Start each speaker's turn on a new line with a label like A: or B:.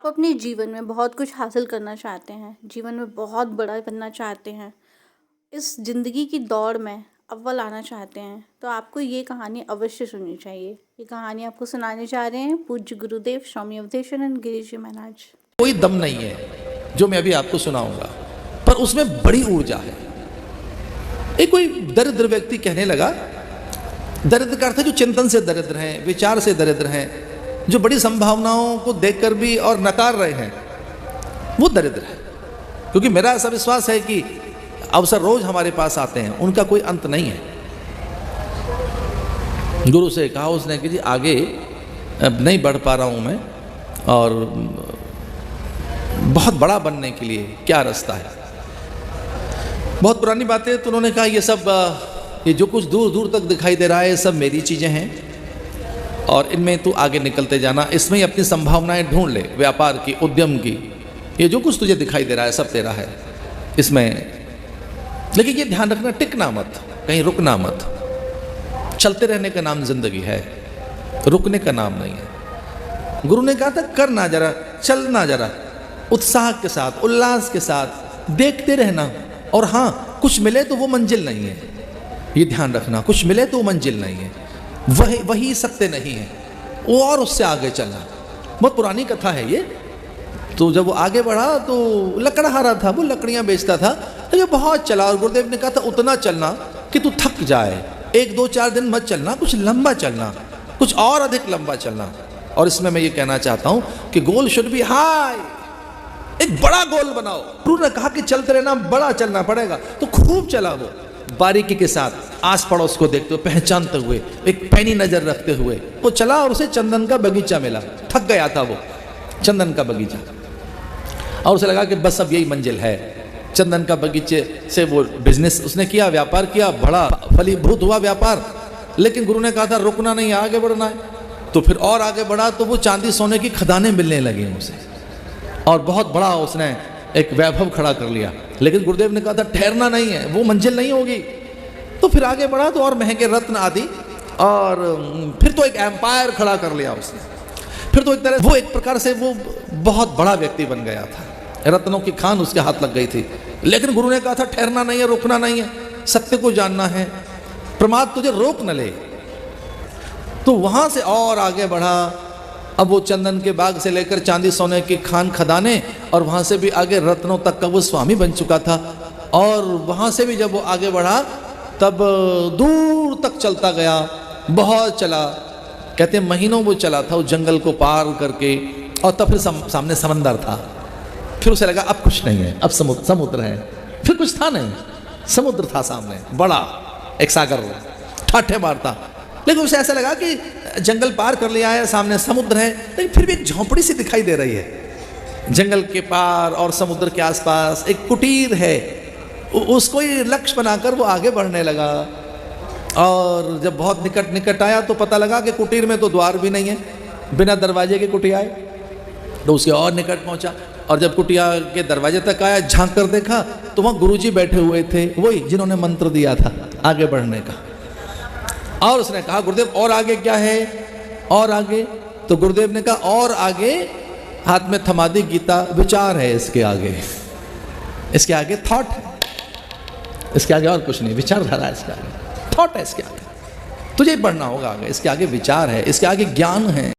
A: आप अपने जीवन में बहुत कुछ हासिल करना चाहते हैं, जीवन में बहुत बड़ा बनना चाहते हैं, इस ज़िंदगी की दौड़ में अव्वल आना चाहते हैं, तो आपको ये कहानी अवश्य सुननी चाहिए। ये कहानी आपको सुनाने जा रहे हैं पूज्य गुरुदेव स्वामी अवधेशानंद गिरी जी महाराज।
B: कोई दम नहीं है जो मैं अभी आपको सुनाऊंगा, पर उसमें बड़ी ऊर्जा है। एक कोई दरिद्र व्यक्ति कहने लगा, दरिद्र का अर्थ है जो चिंतन से दरिद्र हैं, विचार से दरिद्र हैं, जो बड़ी संभावनाओं को देखकर भी और नकार रहे हैं, वो दरिद्र है। क्योंकि मेरा ऐसा विश्वास है कि अवसर रोज हमारे पास आते हैं, उनका कोई अंत नहीं है। गुरु से कहा उसने कि जी आगे अब नहीं बढ़ पा रहा हूं मैं, और बहुत बड़ा बनने के लिए क्या रास्ता है। बहुत पुरानी बातें। तो उन्होंने कहा ये जो कुछ दूर दूर तक दिखाई दे रहा है, सब मेरी चीजें हैं, और इनमें तू आगे निकलते जाना, इसमें ही अपनी संभावनाएं ढूंढ ले, व्यापार की, उद्यम की। ये जो कुछ तुझे दिखाई दे रहा है सब तेरा है इसमें। लेकिन ये ध्यान रखना, टिकना मत, कहीं रुकना मत। चलते रहने का नाम जिंदगी है, रुकने का नाम नहीं है। गुरु ने कहा था करना जरा, चलना जरा, उत्साह के साथ, उल्लास के साथ, देखते रहना। और हाँ, कुछ मिले तो वो मंजिल नहीं है, ये ध्यान रखना। कुछ मिले तो वो मंजिल नहीं है, वही सत्य नहीं है, वो और उससे आगे चलना। बहुत पुरानी कथा है ये। तो जब वो आगे बढ़ा तो लकड़हारा था, वो लकड़ियां बेचता था। तो ये बहुत चला, और गुरुदेव ने कहा था उतना चलना कि तू थक जाए, 1-2-4 दिन मत चलना, कुछ लंबा चलना, कुछ और अधिक लंबा चलना। और इसमें मैं ये कहना चाहता हूं कि गोल शुड बी हाई, एक बड़ा गोल बनाओ। गुरु ने कहा कि चलते रहना, बड़ा चलना पड़ेगा। तो खूब चला वो, बारीकी के साथ, आस पड़ोस को देखते हुए, पहचानते हुए, एक पैनी नजर रखते हुए वो चला। और उसे चंदन का बगीचा मिला। थक गया था वो, चंदन का बगीचा, और उसे लगा कि बस अब यही मंजिल है। चंदन का बगीचे से वो बिजनेस उसने किया, व्यापार किया, बड़ा फलीभूत हुआ व्यापार। लेकिन गुरु ने कहा था रुकना नहीं, आगे बढ़ना है। तो फिर और आगे बढ़ा तो वो चांदी सोने की खदानें मिलने लगी उसे, और बहुत बड़ा उसने एक वैभव खड़ा कर लिया। लेकिन गुरुदेव ने कहा था ठहरना नहीं है, वो मंजिल नहीं होगी। तो फिर आगे बढ़ा तो और महंगे रत्न आदि, और फिर तो एक एम्पायर खड़ा कर लिया उसने। फिर तो एक तरह वो एक प्रकार से वो बहुत बड़ा व्यक्ति बन गया था, रत्नों की खान उसके हाथ लग गई थी। लेकिन गुरु ने कहा था ठहरना नहीं है, रुकना नहीं है, सत्य को जानना है, प्रमाद तुझे रोक न ले। तो वहां से और आगे बढ़ा। अब वो चंदन के बाग से लेकर चांदी सोने की खान खदाने, और वहां से भी आगे रत्नों तक का वो स्वामी बन चुका था। और वहां से भी जब वो आगे बढ़ा तब दूर तक चलता गया, बहुत चला, कहते हैं महीनों वो चला था, उस जंगल को पार करके। और तब फिर सामने समंदर था। फिर उसे लगा अब कुछ नहीं है, अब समुद्र है। फिर कुछ था नहीं, समुद्र था सामने, बड़ा एक सागर ठाठे मारता। लेकिन उसे ऐसा लगा कि जंगल पार कर लिया है, सामने समुद्र है। लेकिन फिर भी एक झोंपड़ी सी दिखाई दे रही है जंगल के पार, और समुद्र के आसपास एक कुटीर है। उसको ही लक्ष्य बनाकर वो आगे बढ़ने लगा। और जब बहुत निकट निकट आया तो पता लगा कि कुटीर में तो द्वार भी नहीं है, बिना दरवाजे के कुटिया है। तो उसके और निकट पहुंचा, और जब कुटिया के दरवाजे तक आया, झांक कर देखा तो वहाँ गुरुजी बैठे हुए थे, वही जिन्होंने मंत्र दिया था आगे बढ़ने का। और उसने कहा गुरुदेव और आगे क्या है, और आगे? तो गुरुदेव ने कहा और आगे, हाथ में थमा दी गीता, विचार है इसके आगे, इसके आगे थॉट है, इसके आगे और कुछ नहीं, विचारधारा है इसके आगे, थॉट है इसके आगे, तुझे बढ़ना होगा आगे। इसके आगे विचार है, इसके आगे ज्ञान है।